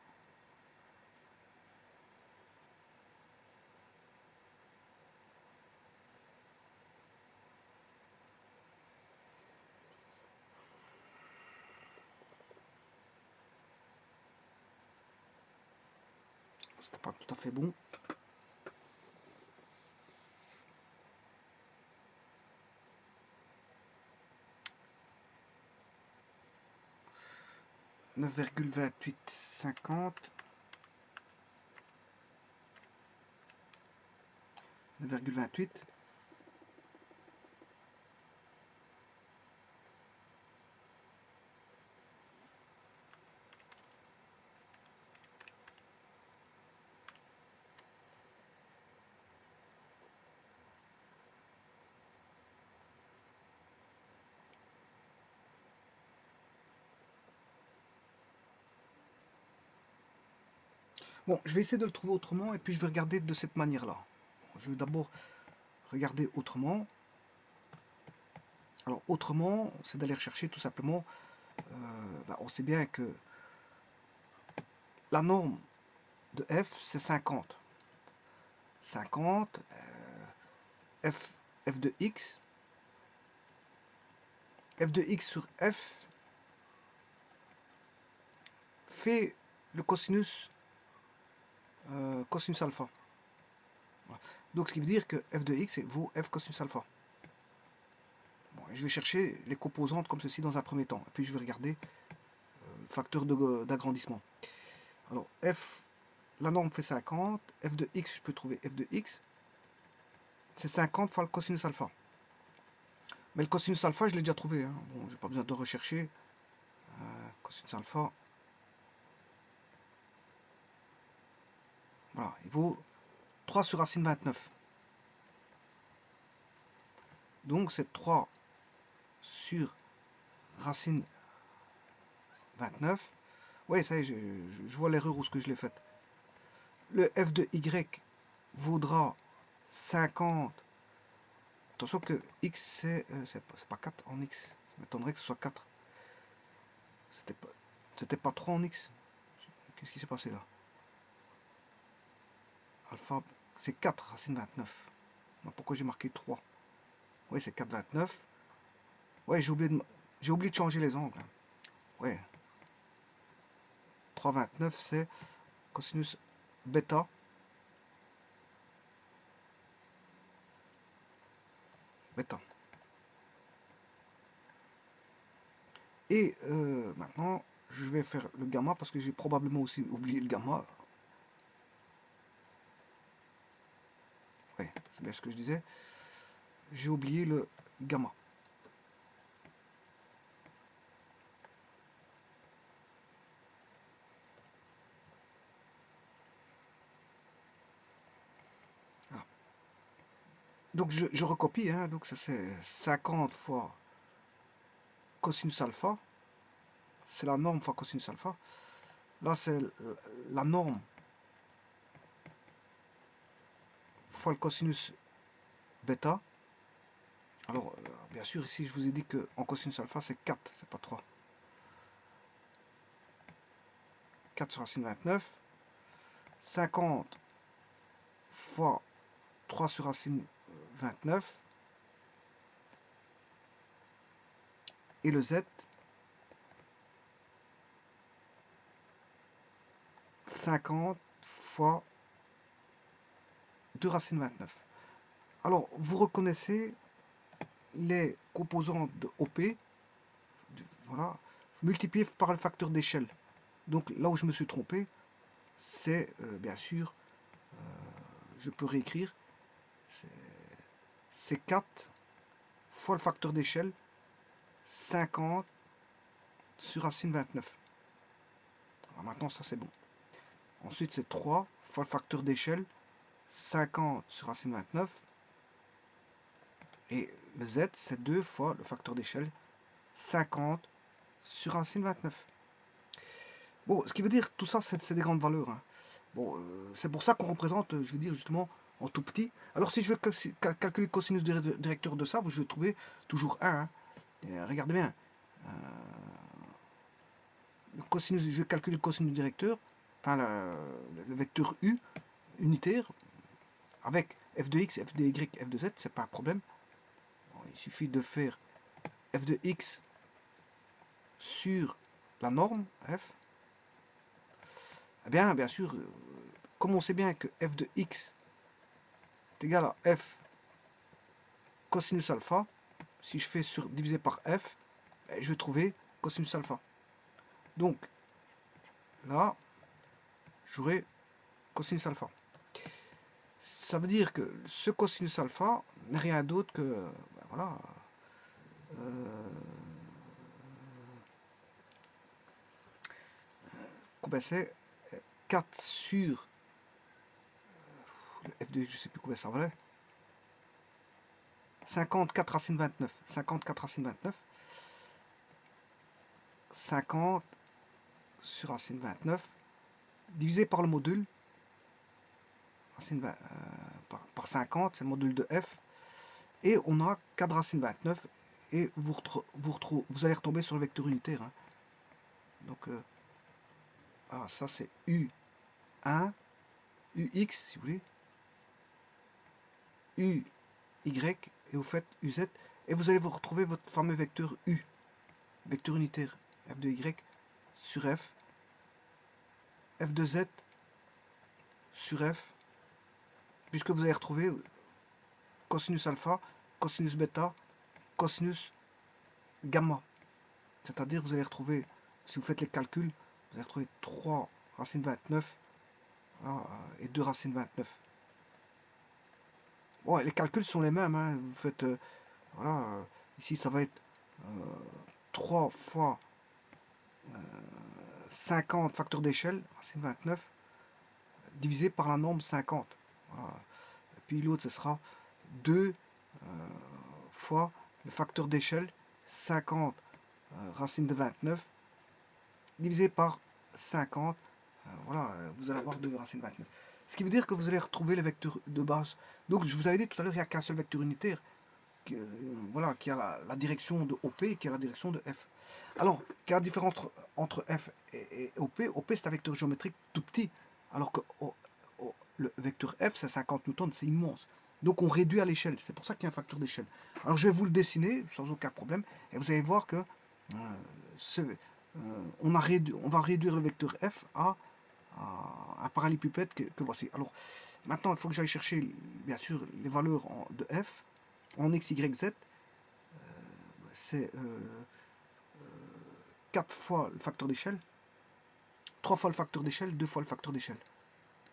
[SPEAKER 1] C'était pas tout à fait bon. « 9,2850 9,28. Bon, je vais essayer de le trouver autrement et puis je vais regarder de cette manière-là. Je vais d'abord regarder autrement. Alors, autrement, c'est d'aller rechercher tout simplement. On sait bien que la norme de f, c'est 50. 50, f de x. F de x sur f fait le cosinus alpha. Voilà. Donc ce qui veut dire que f de x vaut f cosinus alpha. Bon, et je vais chercher les composantes comme ceci dans un premier temps. Et puis je vais regarder le facteur d'agrandissement. Alors f, la norme fait 50. F de x, je peux trouver f de x. C'est 50 fois le cosinus alpha. Mais le cosinus alpha, je l'ai déjà trouvé. Hein. Bon, j'ai pas besoin de rechercher. Cosinus alpha. Voilà, il vaut 3 sur racine 29. Donc c'est 3 sur racine 29. Oui, ça y est, je vois l'erreur où ce que je l'ai faite. Le f de y vaudra 50. Attention que x, c'est pas 4 en x. Ça m'étonnerait que ce soit 4. C'était pas 3 en x. Qu'est-ce qui s'est passé là? Alpha, c'est 4 racine 29. Pourquoi j'ai marqué 3? Oui, c'est 4,29. Ouais, j'ai oublié de changer les angles. Ouais. 3,29, c'est cosinus bêta. Bêta. Et maintenant, je vais faire le gamma parce que j'ai probablement aussi oublié le gamma. Ouais, c'est bien ce que je disais. J'ai oublié le gamma. Voilà. Donc je recopie, hein, donc ça c'est 50 fois cosinus alpha. C'est la norme fois cosinus alpha. Là c'est la norme fois le cosinus bêta. Alors, bien sûr, ici, je vous ai dit qu'en cosinus alpha, c'est 4, c'est pas 3. 4 sur racine 29. 50 fois 3 sur racine 29. Et le z, 50 fois 2 racine 29. Alors, vous reconnaissez les composantes de OP, voilà, multipliées par le facteur d'échelle. Donc, là où je me suis trompé, c'est bien sûr, je peux réécrire, c'est 4 fois le facteur d'échelle, 50 sur racine 29. Alors maintenant, ça c'est bon. Ensuite, c'est 3 fois le facteur d'échelle, 50 sur racine 29. Et le z, c'est 2 fois le facteur d'échelle, 50 sur racine 29. Bon, ce qui veut dire, tout ça, c'est des grandes valeurs. Hein. Bon, c'est pour ça qu'on représente, je veux dire, justement, en tout petit. Alors, si je veux calculer le cosinus directeur de ça, je vais trouver toujours 1. Hein. Regardez bien. Euh, le cosinus, je calcule le cosinus directeur, enfin le vecteur u unitaire, avec f de x, f de y, f de z, c'est pas un problème. Bon, il suffit de faire f de x sur la norme, f. Eh bien sûr, comme on sait bien que f de x est égal à f cosinus alpha, si je fais divisé par f, je vais trouver cosinus alpha. Donc, là, j'aurai cosinus alpha. Ça veut dire que ce cosinus alpha n'est rien d'autre que, ben voilà, combien c'est 4 sur f de, je sais plus combien ça valait, 54 racine 29, 54 racine 29, 50 sur racine 29, divisé par le module, racine 20, par 50, c'est le module de f, et on a 4 racine 29, et vous allez retomber sur le vecteur unitaire. Hein. Donc, ça c'est U1, UX si vous voulez, UY, et vous faites UZ, et vous allez vous retrouver votre fameux vecteur U, vecteur unitaire, f de y sur f de z sur f, puisque vous allez retrouver cosinus alpha, cosinus bêta, cosinus gamma. C'est-à-dire, vous allez retrouver, si vous faites les calculs, vous allez retrouver 3 racine 29 voilà, et 2 racine 29. Bon, les calculs sont les mêmes. Hein. Vous faites, voilà, ici ça va être 3 fois 50 facteur d'échelle, racine 29, divisé par la norme 50. Voilà. Et puis l'autre, ce sera 2 fois le facteur d'échelle, 50 racine de 29, divisé par 50. Voilà, vous allez avoir 2 racines 29. Ce qui veut dire que vous allez retrouver les vecteurs de base. Donc je vous avais dit tout à l'heure, il n'y a qu'un seul vecteur unitaire. Voilà, qui a la direction de OP et qui a la direction de F. Alors, quelle est la différence entre F et OP? OP, c'est un vecteur géométrique tout petit, alors que le vecteur F, c'est 50 newtons, c'est immense. Donc on réduit à l'échelle, c'est pour ça qu'il y a un facteur d'échelle. Alors je vais vous le dessiner sans aucun problème, et vous allez voir que on va réduire le vecteur F à un parallélépipède que voici. Alors maintenant, il faut que j'aille chercher, bien sûr, les valeurs de F en x, y, z. C'est 4 fois le facteur d'échelle, 3 fois le facteur d'échelle, 2 fois le facteur d'échelle.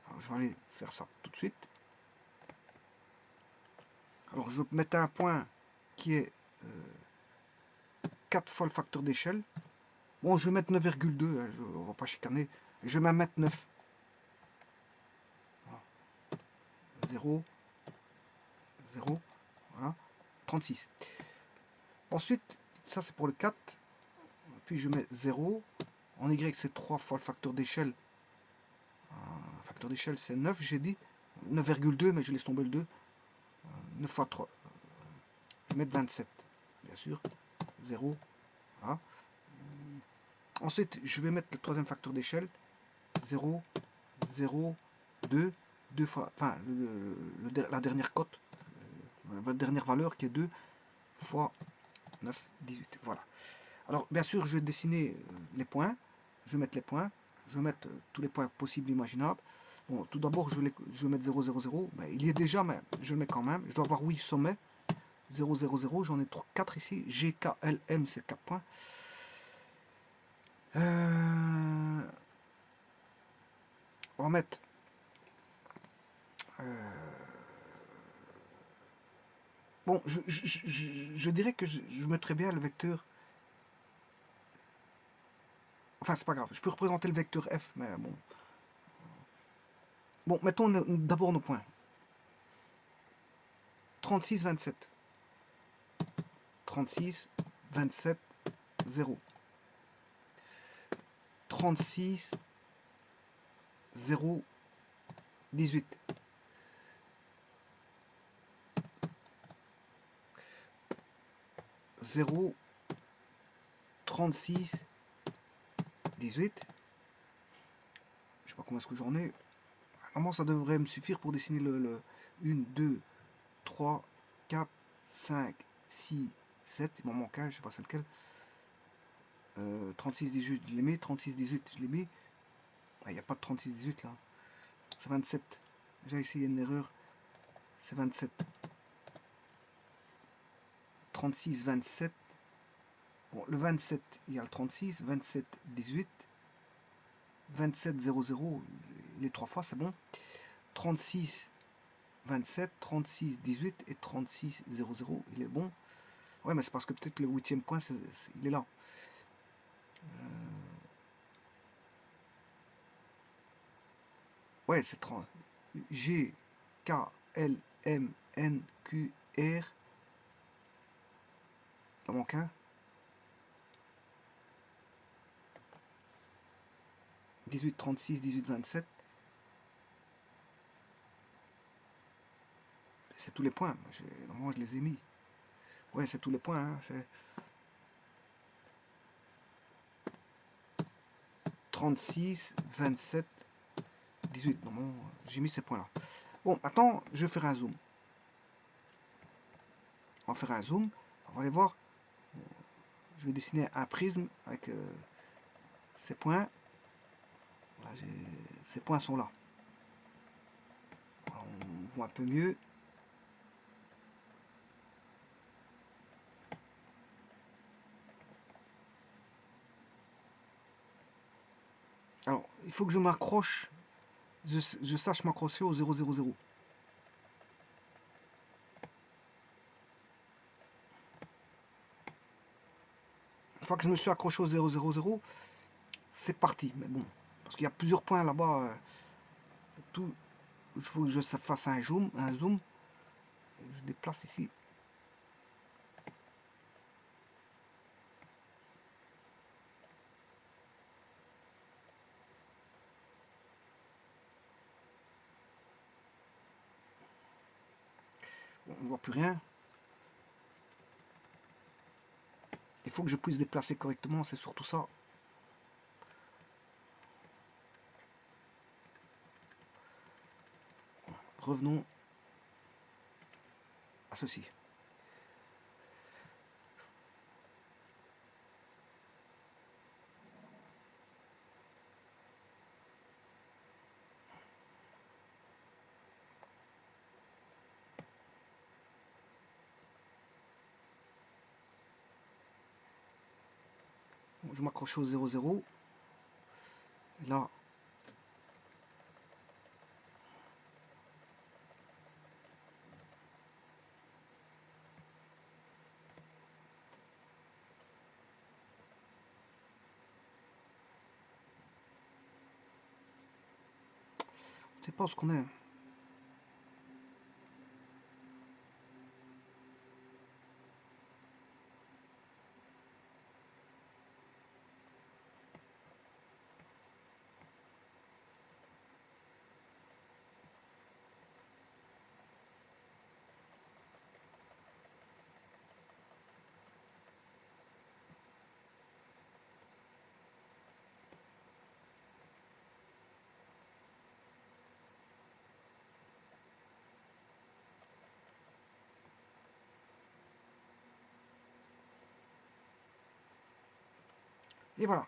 [SPEAKER 1] Alors je vais aller faire ça tout de suite. Alors je vais mettre un point qui est 4 fois le facteur d'échelle. Bon, je vais mettre 9,2, hein, on ne va pas chicaner. Je vais même mettre 9. Voilà. 0, 0, voilà, 36. Ensuite, ça c'est pour le 4. Puis je mets 0. En y, c'est 3 fois le facteur d'échelle. Le facteur d'échelle, c'est 9, j'ai dit. 9,2, mais je laisse tomber le 2. 9 fois 3. Je vais mettre 27, bien sûr. 0. Voilà. Ensuite, je vais mettre le troisième facteur d'échelle. 0, 0, 2. 2 fois, enfin, la dernière cote, la dernière valeur qui est 2 fois 9, 18. Voilà. Alors, bien sûr, je vais dessiner les points. Je vais mettre les points. Je vais mettre tous les points possibles, imaginables. Bon, tout d'abord, je vais mettre 0, 0, 0. Ben, il y est déjà, mais je le mets quand même. Je dois avoir 8 sommets. 0, 0, 0. J'en ai 4 ici. G, K, L, M, c'est 4 points. On va mettre... Bon, je dirais que je mettrais bien le vecteur... Enfin, c'est pas grave. Je peux représenter le vecteur F, mais bon... Bon, mettons d'abord nos points. 36, 27. 36, 27, 0. 36, 0, 18. 0, 36, 18. Je sais pas combien est-ce que j'en ai. Normalement, ça devrait me suffire pour dessiner le 1, 2, 3, 4, 5, 6, 7. Il m'en manque un, je sais pas c'est lequel. 36, 18, je l'ai mis. 36, 18, je l'ai mis. Il n'y a pas de 36, 18 là. C'est 27. Déjà ici, il y a une erreur. C'est 27. 36, 27. Bon, le 27, il y a le 36. 27, 18. 27, 0, 0. Les 3 fois, c'est bon. 36, 27, 36, 18 et 36, 0, 0. Il est bon. Ouais, mais c'est parce que peut-être le 8e point, il est là. Ouais, c'est 30. G, K, L, M, N, Q, R. Il en manque un. 18, 36, 18, 27. C'est tous les points. Normalement, je les ai mis. Ouais, c'est tous les points. Hein. C'est 36, 27, 18. Normalement, j'ai mis ces points-là. Bon, maintenant, je vais faire un zoom. On va faire un zoom. On va aller voir. Je vais dessiner un prisme avec ces points. Voilà, ces points sont là. Alors, on voit un peu mieux. Alors, il faut que je m'accroche, je sache m'accrocher au 0, 0, 0. Une fois que je me suis accroché au 0, 0, 0, c'est parti. Mais bon, parce qu'il y a plusieurs points là-bas. Il faut que je fasse un zoom. Je déplace ici. on voit plus rien. Il faut que je puisse déplacer correctement, c'est surtout ça. Revenons à ceci. Bon, je m'accroche au 0,0. Et là, on ne sait pas ce qu'on est. Et voilà.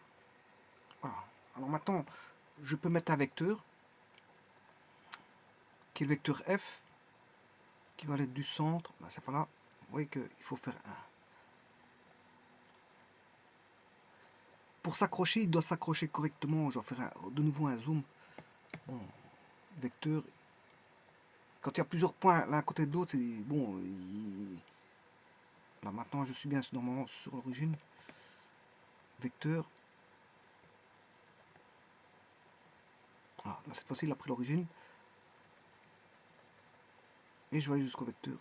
[SPEAKER 1] Voilà. Alors maintenant, je peux mettre un vecteur, qui est le vecteur F, qui va aller du centre. Ben, c'est pas là. Vous voyez qu'il faut faire un. Pour s'accrocher, il doit s'accrocher correctement. Je vais faire de nouveau un zoom. Bon, vecteur. Quand il y a plusieurs points l'un à côté de l'autre, c'est bon. Là maintenant, je suis bien normalement sur l'origine. Vecteur. Voilà, là, cette fois-ci, il a pris l'origine. Et je vais aller jusqu'au vecteur.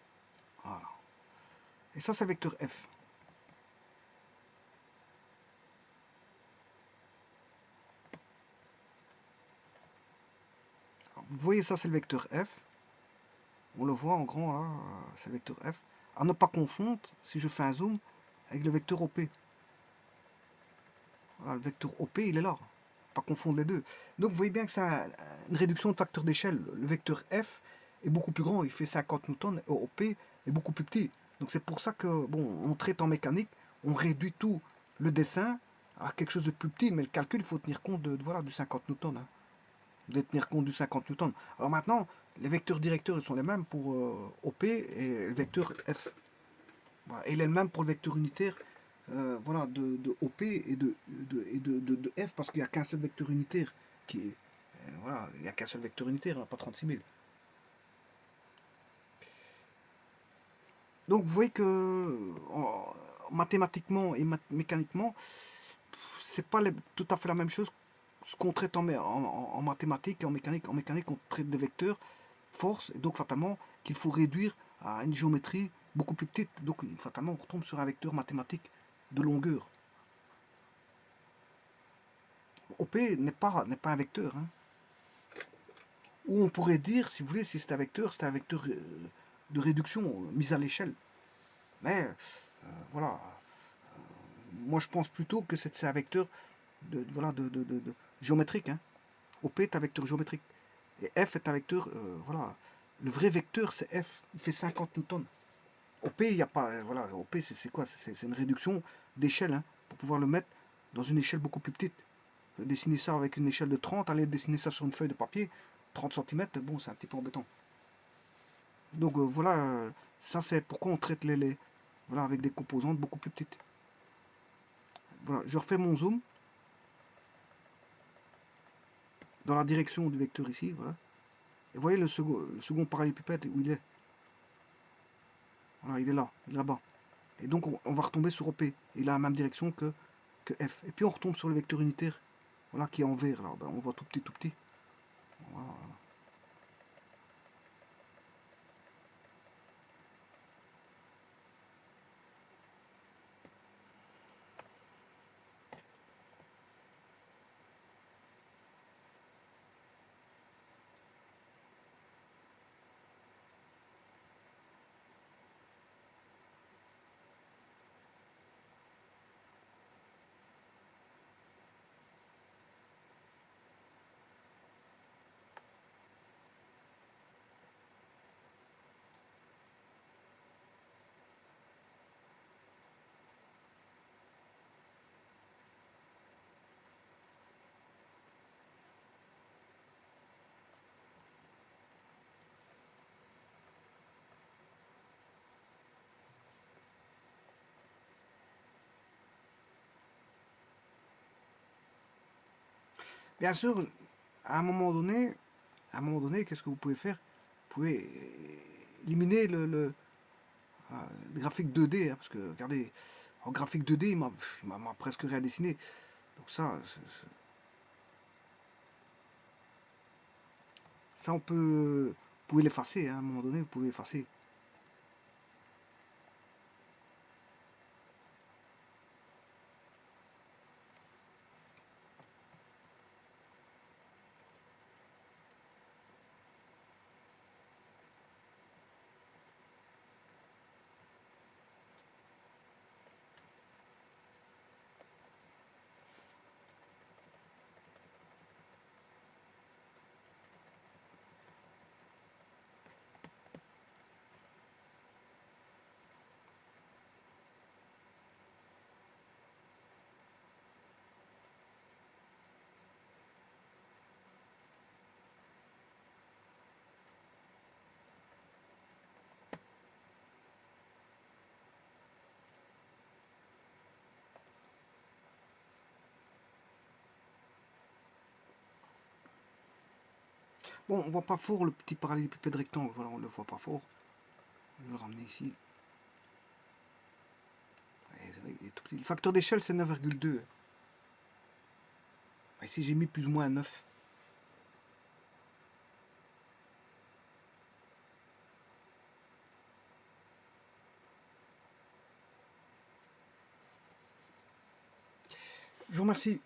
[SPEAKER 1] Voilà. Et ça, c'est le vecteur F. Alors, vous voyez, ça, c'est le vecteur F. On le voit en grand, là, c'est le vecteur F. À ne pas confondre, si je fais un zoom, avec le vecteur OP. Voilà, le vecteur OP, il est là. Pas confondre les deux. Donc, vous voyez bien que c'est une réduction de facteur d'échelle. Le vecteur F est beaucoup plus grand, il fait 50 newtons, et OP est beaucoup plus petit. Donc, c'est pour ça que, bon, on traite en mécanique, on réduit tout le dessin à quelque chose de plus petit, mais le calcul, il faut tenir compte voilà, du 50 newtons. Hein. De tenir compte du 50 newtons. Alors maintenant, les vecteurs directeurs ils sont les mêmes pour OP et le vecteur F. Voilà. Et il est le même pour le vecteur unitaire voilà, de OP et de F, parce qu'il n'y a qu'un seul vecteur unitaire qui est. Voilà, il n'y a qu'un seul vecteur unitaire, hein, pas 36 000. Donc vous voyez que mathématiquement et mécaniquement, c'est pas tout à fait la même chose. Ce qu'on traite en mathématiques et en mécanique. En mécanique, on traite des vecteurs force, et donc fatalement qu'il faut réduire à une géométrie beaucoup plus petite. Donc fatalement, on retombe sur un vecteur mathématique de longueur. OP n'est pas un vecteur. Hein. Ou on pourrait dire, si vous voulez, si c'est un vecteur de réduction mis à l'échelle. Mais voilà, moi je pense plutôt que c'est un vecteur voilà, géométrique. Hein. OP est un vecteur géométrique. Et F est un vecteur, voilà, le vrai vecteur c'est F, il fait 50 newtons. OP, il n'y a pas, voilà, OP c'est quoi? C'est une réduction d'échelle, hein, pour pouvoir le mettre dans une échelle beaucoup plus petite. Dessiner ça avec une échelle de 30, aller dessiner ça sur une feuille de papier, 30 cm, bon, c'est un petit peu embêtant. Donc voilà, ça c'est pourquoi on traite voilà, avec des composantes beaucoup plus petites. Voilà, je refais mon zoom dans la direction du vecteur ici, voilà. Et vous voyez le second parallélépipède où il est. Voilà, il est là, il est là-bas. Et donc on va retomber sur OP. Il a la même direction que F. Et puis on retombe sur le vecteur unitaire, voilà, qui est en vert. Là, ben, on voit tout petit, tout petit. Voilà. Bien sûr, à un moment donné, qu'est-ce que vous pouvez faire? Vous pouvez éliminer euh, le graphique 2D, hein, parce que regardez, en graphique 2D, il m'a presque rien dessiné. Donc ça vous pouvez l'effacer, hein, à un moment donné, vous pouvez effacer. Bon, on voit pas fort le petit parallélépipède rectangle, voilà, on le voit pas fort. Je vais le ramener ici. Ouais, il est tout petit. Le facteur d'échelle, c'est 9,2. Ici, j'ai mis plus ou moins 9. Je vous remercie.